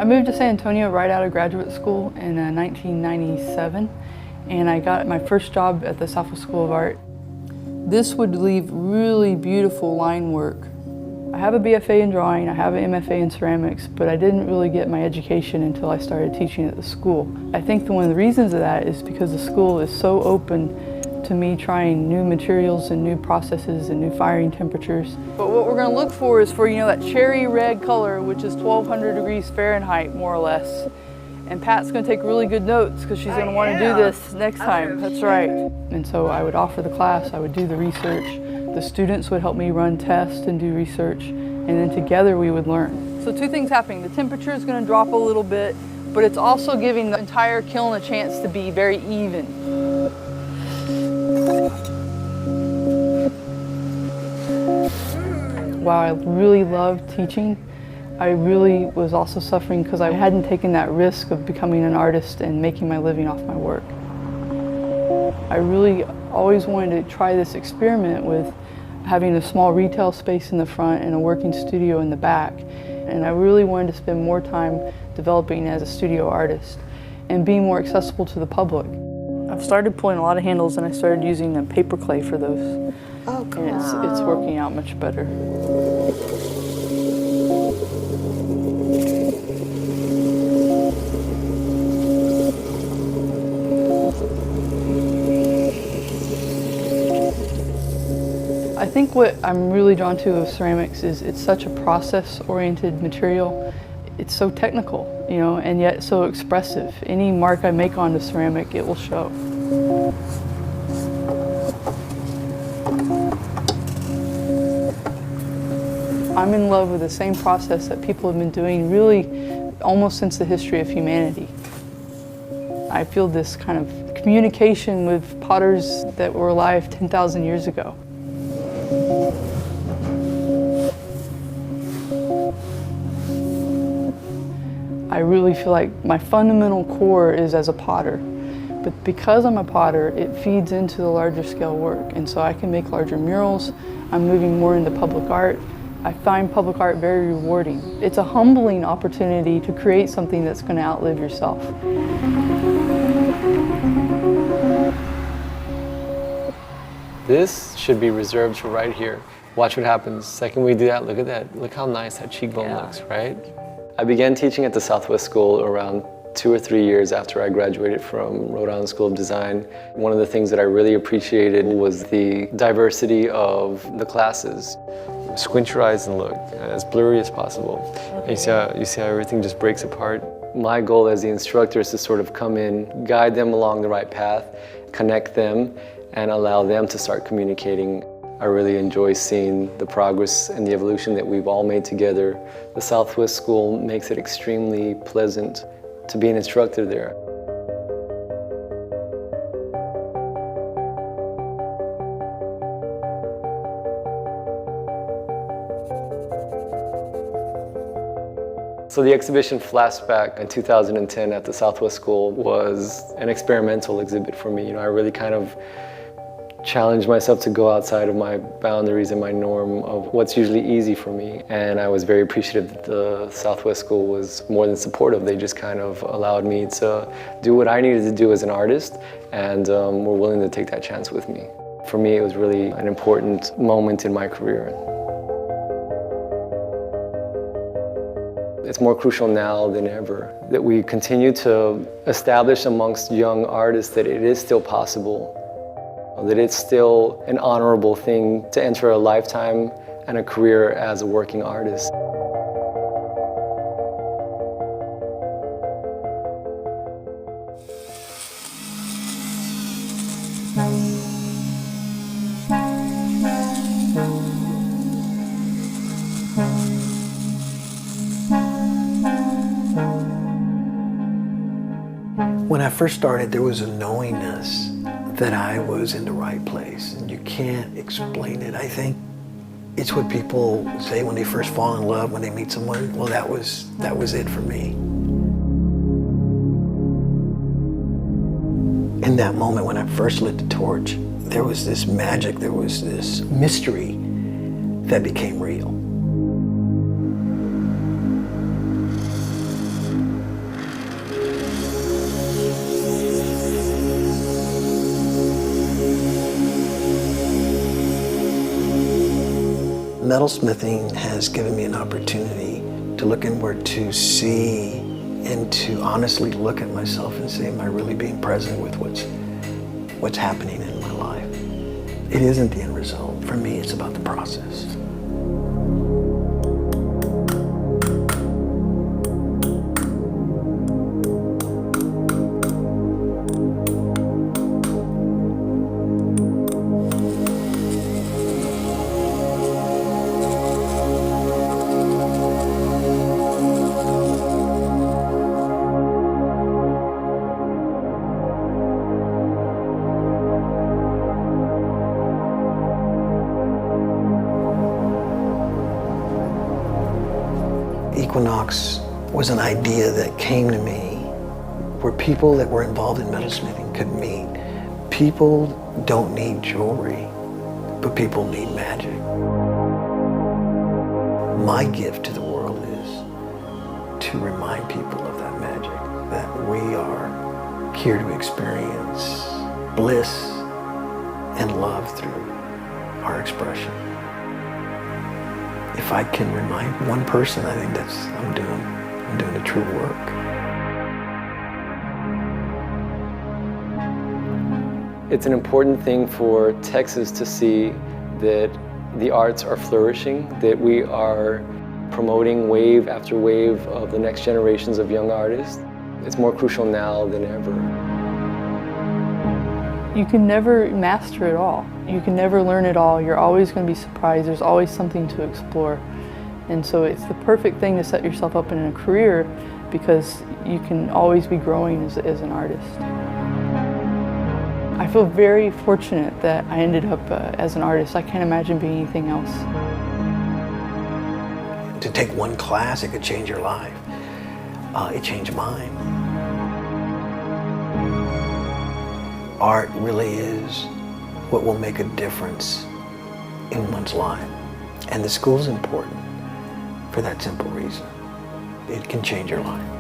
I moved to San Antonio right out of graduate school in 1997, and I got my first job at the Southwest School of Art. This would leave really beautiful line work. I have a BFA in drawing, I have an MFA in ceramics, but I didn't really get my education until I started teaching at the school. I think one of the reasons of that is because the school is so open to me trying new materials and new processes and new firing temperatures. But what we're going to look for is for, that cherry red color, which is 1200 degrees Fahrenheit, more or less. And Pat's going to take really good notes because she's going to want to do this next time. That's right. And so I would offer the class, I would do the research. The students would help me run tests and do research, and then together we would learn. So two things happening. The temperature is going to drop a little bit, but it's also giving the entire kiln a chance to be very even. While I really loved teaching, I really was also suffering because I hadn't taken that risk of becoming an artist and making my living off my work. I really always wanted to try this experiment with having a small retail space in the front and a working studio in the back. And I really wanted to spend more time developing as a studio artist and being more accessible to the public. I've started pulling a lot of handles, and I started using a paper clay for those. Oh, cool. And it's working out much better. I think what I'm really drawn to of ceramics is it's such a process-oriented material. It's so technical, and yet so expressive. Any mark I make onto ceramic, it will show. I'm in love with the same process that people have been doing really almost since the history of humanity. I feel this kind of communication with potters that were alive 10,000 years ago. I really feel like my fundamental core is as a potter, but because I'm a potter, it feeds into the larger scale work, and so I can make larger murals. I'm moving more into public art. I find public art very rewarding. It's a humbling opportunity to create something that's going to outlive yourself. This should be reserved for right here. Watch what happens. Second we do that, look at that. Look how nice that cheekbone looks, right? I began teaching at the Southwest School around 2 or 3 years after I graduated from Rhode Island School of Design. One of the things that I really appreciated was the diversity of the classes. Squint your eyes and look, as blurry as possible. Okay. You see how everything just breaks apart? My goal as the instructor is to sort of come in, guide them along the right path, connect them, and allow them to start communicating. I really enjoy seeing the progress and the evolution that we've all made together. The Southwest School makes it extremely pleasant to be an instructor there. So the exhibition Flashback in 2010 at the Southwest School was an experimental exhibit for me. I really kind of challenged myself to go outside of my boundaries and my norm of what's usually easy for me. And I was very appreciative that the Southwest School was more than supportive. They just kind of allowed me to do what I needed to do as an artist, and were willing to take that chance with me. For me, it was really an important moment in my career. It's more crucial now than ever that we continue to establish amongst young artists that it is still possible, that it's still an honorable thing to enter a lifetime and a career as a working artist. When I first started, there was a knowingness that I was in the right place, and you can't explain it. I think it's what people say when they first fall in love, when they meet someone. Well, that was it for me. In that moment when I first lit the torch, there was this magic, there was this mystery that became real. Metalsmithing has given me an opportunity to look inward, to see and to honestly look at myself and say, am I really being present with what's happening in my life? It isn't the end result. For me, it's about the process. Equinox was an idea that came to me where people that were involved in metalsmithing could meet. People don't need jewelry, but people need magic. My gift to the world is to remind people of that magic, that we are here to experience bliss and love through our expression. If I can remind one person, I think I'm doing the true work. It's an important thing for Texas to see that the arts are flourishing, that we are promoting wave after wave of the next generations of young artists. It's more crucial now than ever. You can never master it all. You can never learn it all. You're always going to be surprised. There's always something to explore. And so it's the perfect thing to set yourself up in a career because you can always be growing as an artist. I feel very fortunate that I ended up as an artist. I can't imagine being anything else. To take one class, it could change your life. It changed mine. Art really is what will make a difference in one's life. And the school's important for that simple reason. It can change your life.